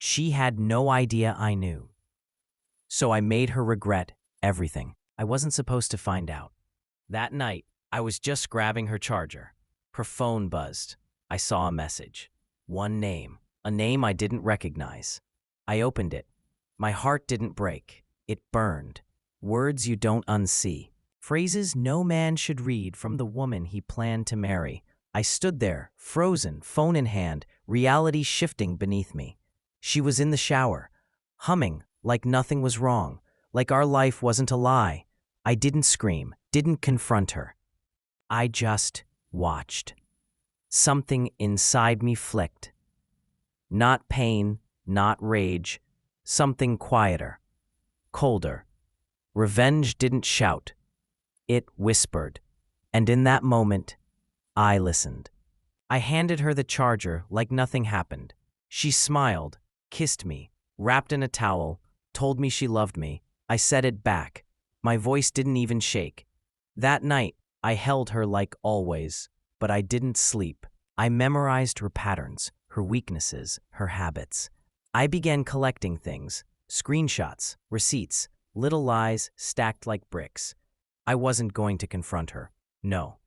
She had no idea I knew. So I made her regret everything. I wasn't supposed to find out. That night, I was just grabbing her charger. Her phone buzzed. I saw a message. One name. A name I didn't recognize. I opened it. My heart didn't break. It burned. Words you don't unsee. Phrases no man should read from the woman he planned to marry. I stood there, frozen, phone in hand, reality shifting beneath me. She was in the shower, humming like nothing was wrong, like our life wasn't a lie. I didn't scream, didn't confront her. I just watched. Something inside me flicked. Not pain, not rage, something quieter, colder. Revenge didn't shout. It whispered. And in that moment, I listened. I handed her the charger like nothing happened. She smiled, kissed me, wrapped in a towel, told me she loved me. I said it back. My voice didn't even shake. That night, I held her like always, but I didn't sleep. I memorized her patterns, her weaknesses, her habits. I began collecting things, screenshots, receipts, little lies stacked like bricks. I wasn't going to confront her. No.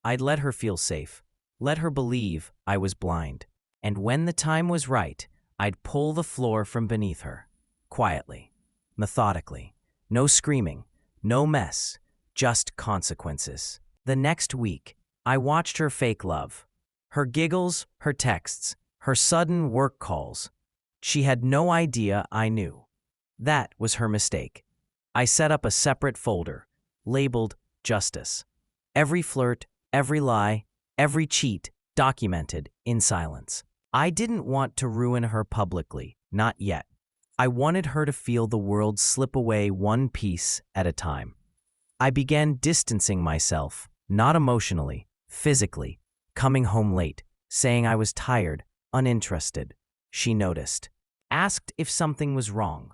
I'd let her feel safe, let her believe I was blind. And when the time was right, I'd pull the floor from beneath her. Quietly, methodically. No screaming, no mess, just consequences. The next week, I watched her fake love. Her giggles, her texts, her sudden work calls. She had no idea I knew. That was her mistake. I set up a separate folder, labeled Justice. Every flirt, every lie, every cheat documented in silence. I didn't want to ruin her publicly, not yet. I wanted her to feel the world slip away one piece at a time. I began distancing myself, not emotionally, physically, coming home late, saying I was tired, uninterested. She noticed. Asked if something was wrong.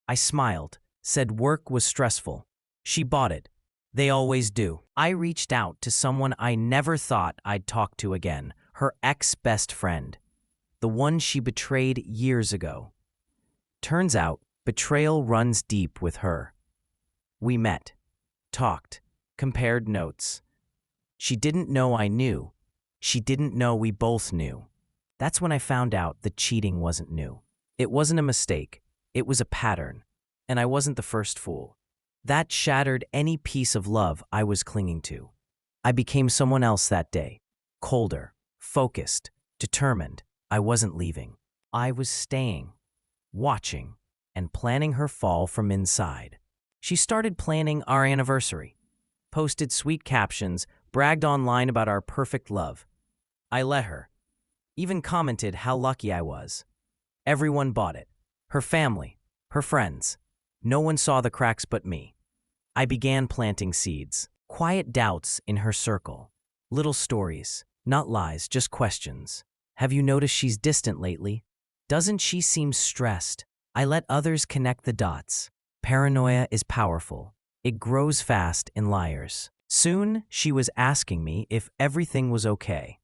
I smiled, said work was stressful. She bought it. They always do. I reached out to someone I never thought I'd talk to again, her ex-best friend, the one she betrayed years ago. Turns out, betrayal runs deep with her. We met, talked, compared notes. She didn't know I knew. She didn't know we both knew. That's when I found out that cheating wasn't new. It wasn't a mistake. It was a pattern. And I wasn't the first fool. That shattered any piece of love I was clinging to. I became someone else that day. Colder, focused, determined. I wasn't leaving. I was staying, watching, and planning her fall from inside. She started planning our anniversary, posted sweet captions, bragged online about our perfect love. I let her. Even commented how lucky I was. Everyone bought it. Her family, her friends. No one saw the cracks but me. I began planting seeds, quiet doubts in her circle. Little stories, not lies, just questions. Have you noticed she's distant lately? Doesn't she seem stressed? I let others connect the dots. Paranoia is powerful. It grows fast in liars. Soon, she was asking me if everything was okay.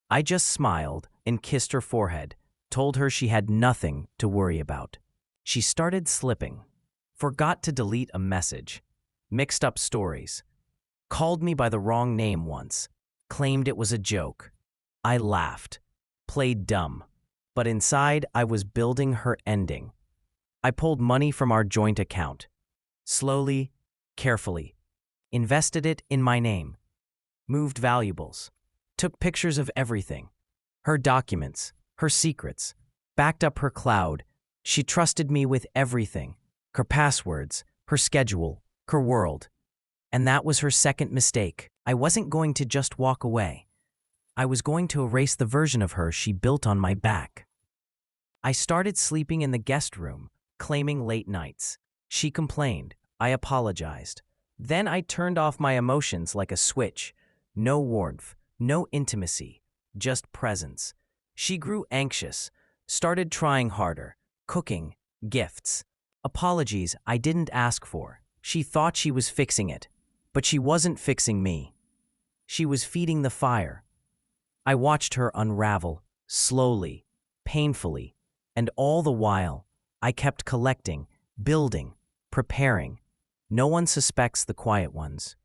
I just smiled and kissed her forehead, told her she had nothing to worry about. She started slipping. Forgot to delete a message. Mixed up stories. Called me by the wrong name once. Claimed it was a joke. I laughed. Played dumb. But inside, I was building her ending. I pulled money from our joint account. Slowly, carefully. Invested it in my name. Moved valuables. Took pictures of everything. Her documents, her secrets. Backed up her cloud. She trusted me with everything. Her passwords, her schedule, her world. And that was her second mistake. I wasn't going to just walk away. I was going to erase the version of her she built on my back. I started sleeping in the guest room, claiming late nights. She complained. I apologized. Then I turned off my emotions like a switch. No warmth, no intimacy, just presence. She grew anxious, started trying harder, cooking, gifts, apologies I didn't ask for. She thought she was fixing it, but she wasn't fixing me. She was feeding the fire. I watched her unravel, slowly, painfully, And all the while, I kept collecting, building, preparing. No one suspects the quiet ones.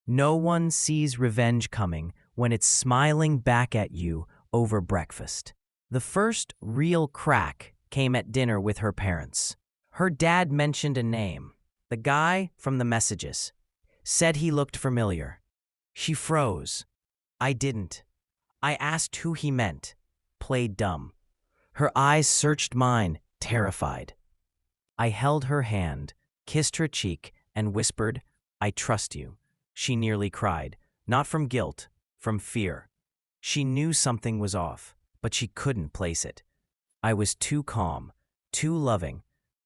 No one sees revenge coming when it's smiling back at you over breakfast. The first real crack came at dinner with her parents. Her dad mentioned a name, the guy from the messages. Said he looked familiar. She froze. I didn't. I asked who he meant. Played dumb. Her eyes searched mine, terrified. I held her hand, kissed her cheek, and whispered, "I trust you." She nearly cried, not from guilt, from fear. She knew something was off, but she couldn't place it. I was too calm, too loving.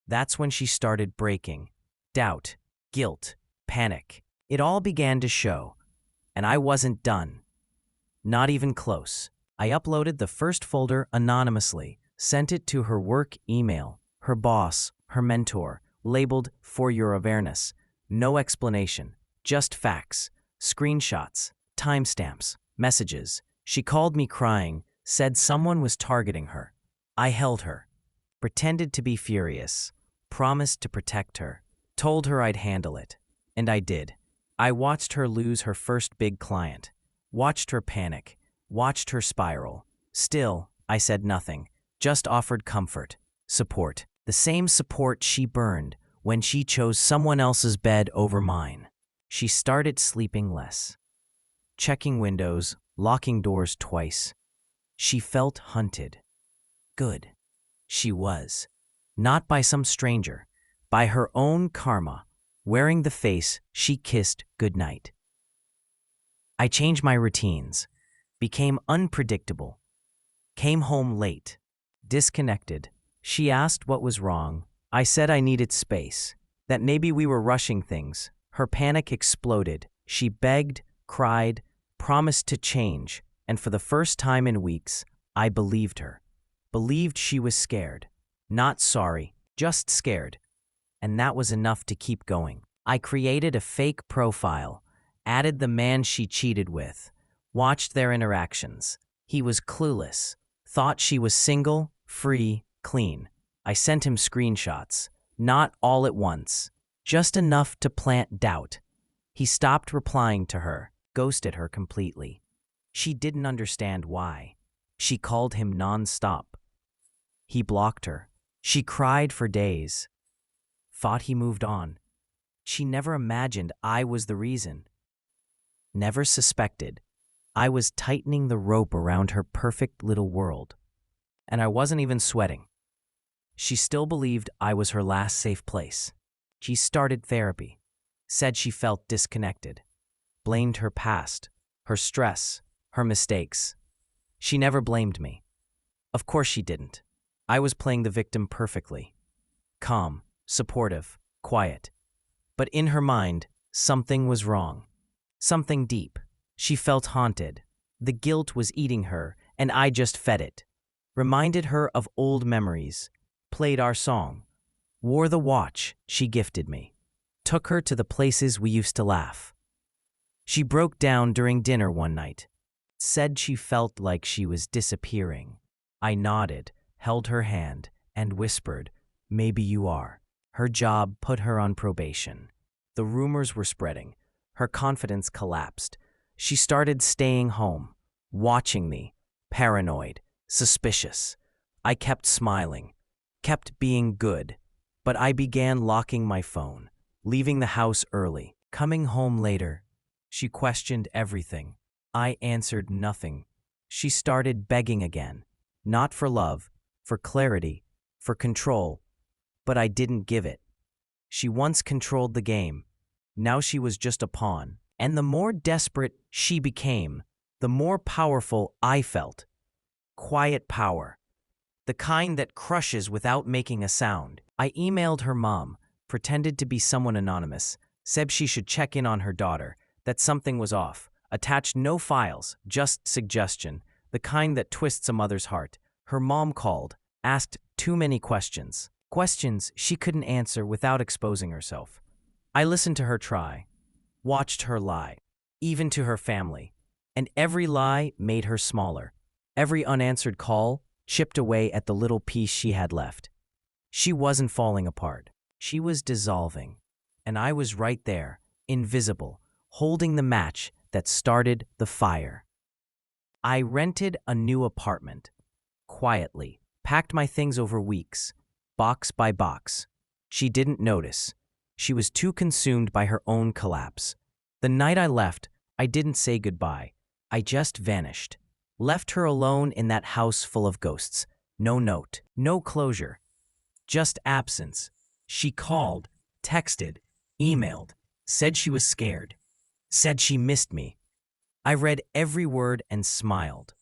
That's when she started breaking. Doubt, guilt, panic. It all began to show, and I wasn't done. Not even close. I uploaded the first folder anonymously, sent it to her work email, her boss, her mentor, labeled "For Your Awareness." No explanation, just facts, screenshots, timestamps, messages. She called me crying, said someone was targeting her. I held her, pretended to be furious, promised to protect her, told her I'd handle it. And I did. I watched her lose her first big client, watched her panic, watched her spiral. Still, I said nothing, just offered comfort, support. The same support she burned when she chose someone else's bed over mine. She started sleeping less, checking windows, locking doors twice. She felt hunted. Good. She was. Not by some stranger, by her own karma, wearing the face she kissed goodnight. I changed my routines, became unpredictable, came home late, disconnected. She asked what was wrong. I said I needed space, that maybe we were rushing things. Her panic exploded. She begged, cried, promised to change, and for the first time in weeks, I believed her. Believed she was scared. Not sorry, just scared. And that was enough to keep going. I created a fake profile, added the man she cheated with, watched their interactions. He was clueless, thought she was single, free, clean. I sent him screenshots, not all at once, just enough to plant doubt. He stopped replying to her, ghosted her completely. She didn't understand why. She called him non-stop. He blocked her. She cried for days. Thought he moved on. She never imagined I was the reason. Never suspected. I was tightening the rope around her perfect little world. And I wasn't even sweating. She still believed I was her last safe place. She started therapy. Said she felt disconnected. Blamed her past, her stress, her mistakes. She never blamed me. Of course she didn't. I was playing the victim perfectly. Calm, supportive, quiet. But in her mind, something was wrong. Something deep. She felt haunted. The guilt was eating her, and I just fed it. Reminded her of old memories. Played our song. Wore the watch she gifted me. Took her to the places we used to laugh. She broke down during dinner one night. Said she felt like she was disappearing. I nodded, held her hand, and whispered, "Maybe you are." Her job put her on probation. The rumors were spreading. Her confidence collapsed. She started staying home, watching me, paranoid, suspicious. I kept smiling, kept being good, but I began locking my phone, leaving the house early, coming home later. She questioned everything. I answered nothing. She started begging again, not for love, for clarity, for control, but I didn't give it. She once controlled the game. Now she was just a pawn. And the more desperate she became, the more powerful I felt. Quiet power. The kind that crushes without making a sound. I emailed her mom, pretended to be someone anonymous, said she should check in on her daughter, that something was off, attached no files, just suggestion, the kind that twists a mother's heart. Her mom called, asked too many questions. Questions she couldn't answer without exposing herself. I listened to her try, watched her lie, even to her family, and every lie made her smaller. Every unanswered call chipped away at the little piece she had left. She wasn't falling apart. She was dissolving. And I was right there, invisible, holding the match that started the fire. I rented a new apartment. Quietly, packed my things over weeks, box by box. She didn't notice. She was too consumed by her own collapse. The night I left, I didn't say goodbye. I just vanished. Left her alone in that house full of ghosts. No note, no closure. Just absence. She called, texted, emailed, said she was scared, said she missed me. I read every word and smiled.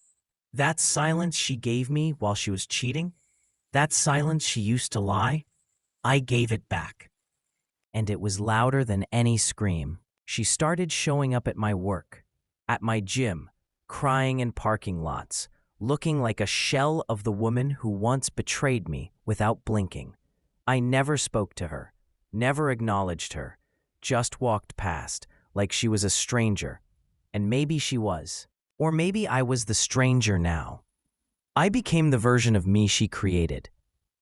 That silence she gave me while she was cheating, that silence she used to lie, I gave it back. And it was louder than any scream. She started showing up at my work, at my gym, crying in parking lots, looking like a shell of the woman who once betrayed me without blinking. I never spoke to her, never acknowledged her, just walked past like she was a stranger. And maybe she was. Or maybe I was the stranger now. I became the version of me she created.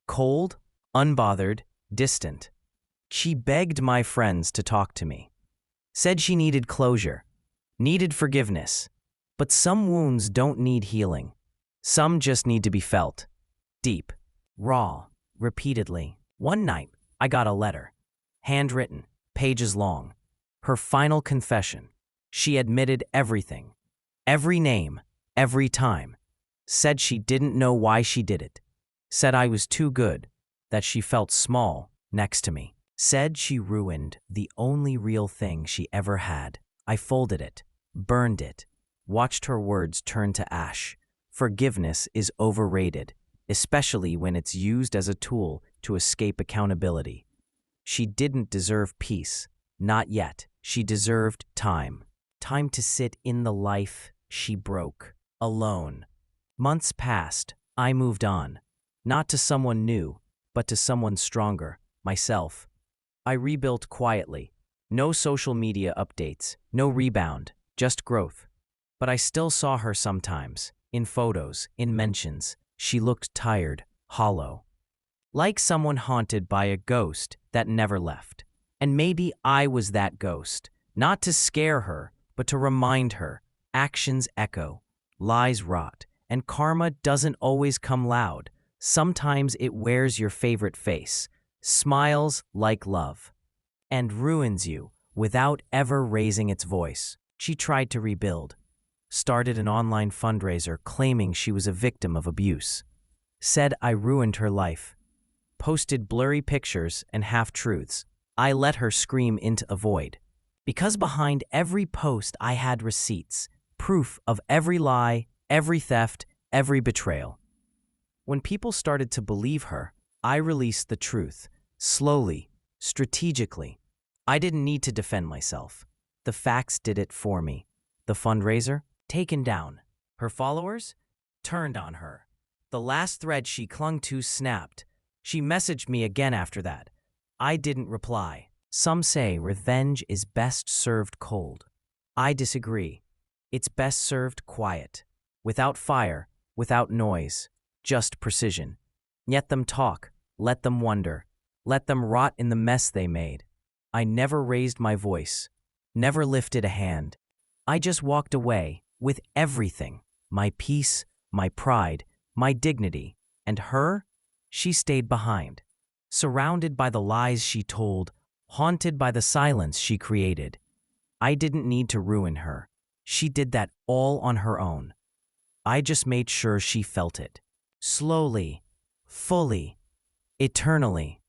Cold, unbothered, distant. She begged my friends to talk to me. Said she needed closure, needed forgiveness. But some wounds don't need healing. Some just need to be felt. Deep, raw, repeatedly. One night, I got a letter. Handwritten, pages long. Her final confession. She admitted everything. Every name, every time. Said she didn't know why she did it. Said I was too good, that she felt small next to me. Said she ruined the only real thing she ever had. I folded it, burned it, watched her words turn to ash. Forgiveness is overrated, especially when it's used as a tool to escape accountability. She didn't deserve peace. Not yet. She deserved time. Time to sit in the life she broke, alone. Months passed. I moved on. Not to someone new, but to someone stronger, myself. I rebuilt quietly. No social media updates, no rebound, just growth. But I still saw her sometimes, in photos, in mentions. She looked tired, hollow. Like someone haunted by a ghost that never left. And maybe I was that ghost, not to scare her, but to remind her. Actions echo, lies rot, and karma doesn't always come loud. Sometimes it wears your favorite face, smiles like love, and ruins you without ever raising its voice. She tried to rebuild. Started an online fundraiser claiming she was a victim of abuse. Said I ruined her life. Posted blurry pictures and half-truths. I let her scream into a void. Because behind every post I had receipts, proof of every lie, every theft, every betrayal. When people started to believe her, I released the truth, slowly, strategically. I didn't need to defend myself. The facts did it for me. The fundraiser? Taken down. Her followers? Turned on her. The last thread she clung to snapped. She messaged me again after that. I didn't reply. Some say revenge is best served cold. I disagree. It's best served quiet. Without fire, without noise, just precision. Let them talk. Let them wonder. Let them rot in the mess they made. I never raised my voice. Never lifted a hand. I just walked away with everything. My peace, my pride, my dignity. And her? She stayed behind. Surrounded by the lies she told, haunted by the silence she created. I didn't need to ruin her. She did that all on her own. I just made sure she felt it. Slowly, fully, eternally.